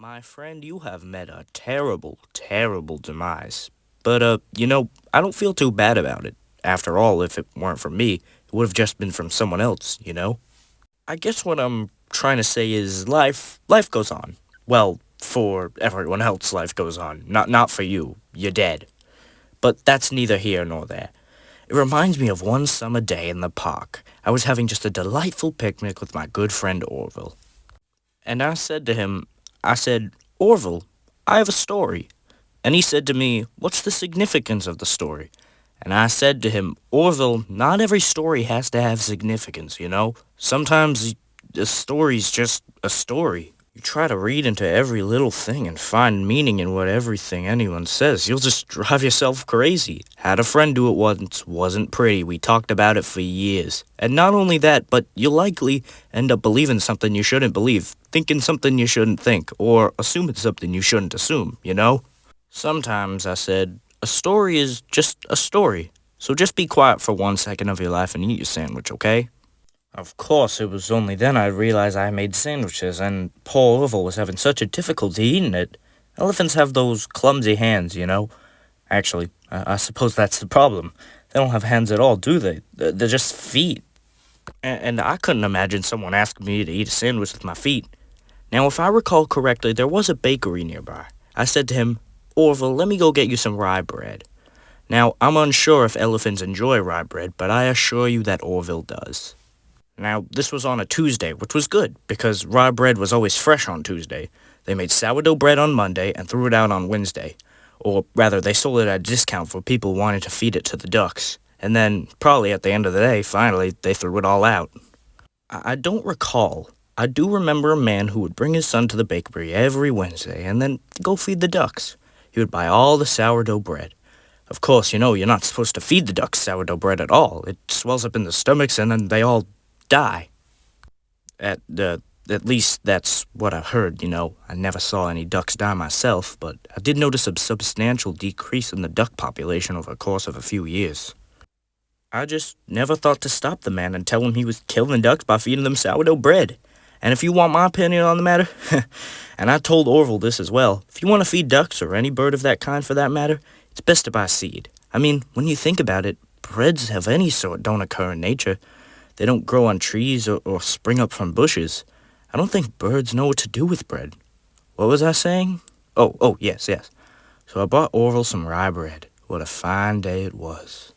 My friend, you have met a terrible, terrible demise. But, I don't feel too bad about it. After all, if it weren't from me, it would have just been from someone else? I guess what I'm trying to say is life goes on. Well, for everyone else, life goes on. Not for you. You're dead. But that's neither here nor there. It reminds me of one summer day in the park. I was having just a delightful picnic with my good friend Orville. And I said to him, I said, Orville, I have a story. And he said to me, what's the significance of the story? And I said to him, Orville, not every story has to have significance. Sometimes a story's just a story. You try to read into every little thing and find meaning in what everything anyone says, you'll just drive yourself crazy. Had a friend do it once, wasn't pretty, we talked about it for years. And not only that, but you'll likely end up believing something you shouldn't believe, thinking something you shouldn't think, or assuming something you shouldn't assume? Sometimes, I said, a story is just a story. So just be quiet for 1 second of your life and eat your sandwich, okay? Of course, it was only then I realized I made sandwiches, and poor Orville was having such a difficulty eating it. Elephants have those clumsy hands. Actually, I suppose that's the problem. They don't have hands at all, do they? They're just feet. And I couldn't imagine someone asking me to eat a sandwich with my feet. Now, if I recall correctly, there was a bakery nearby. I said to him, Orville, let me go get you some rye bread. Now, I'm unsure if elephants enjoy rye bread, but I assure you that Orville does. Now, this was on a Tuesday, which was good, because rye bread was always fresh on Tuesday. They made sourdough bread on Monday and threw it out on Wednesday. Or rather, they sold it at a discount for people wanting to feed it to the ducks. And then, probably at the end of the day, finally, they threw it all out. I don't recall. I do remember a man who would bring his son to the bakery every Wednesday and then go feed the ducks. He would buy all the sourdough bread. Of course, you're not supposed to feed the ducks sourdough bread at all. It swells up in the stomachs and then they all die. At least that's what I heard. I never saw any ducks die myself, but I did notice a substantial decrease in the duck population over the course of a few years. I just never thought to stop the man and tell him he was killing ducks by feeding them sourdough bread. And if you want my opinion on the matter, and I told Orville this as well, if you want to feed ducks or any bird of that kind for that matter, it's best to buy seed. I mean, when you think about it, breads of any sort don't occur in nature. They don't grow on trees or spring up from bushes. I don't think birds know what to do with bread. What was I saying? Oh, yes. So I bought Orville some rye bread. What a fine day it was.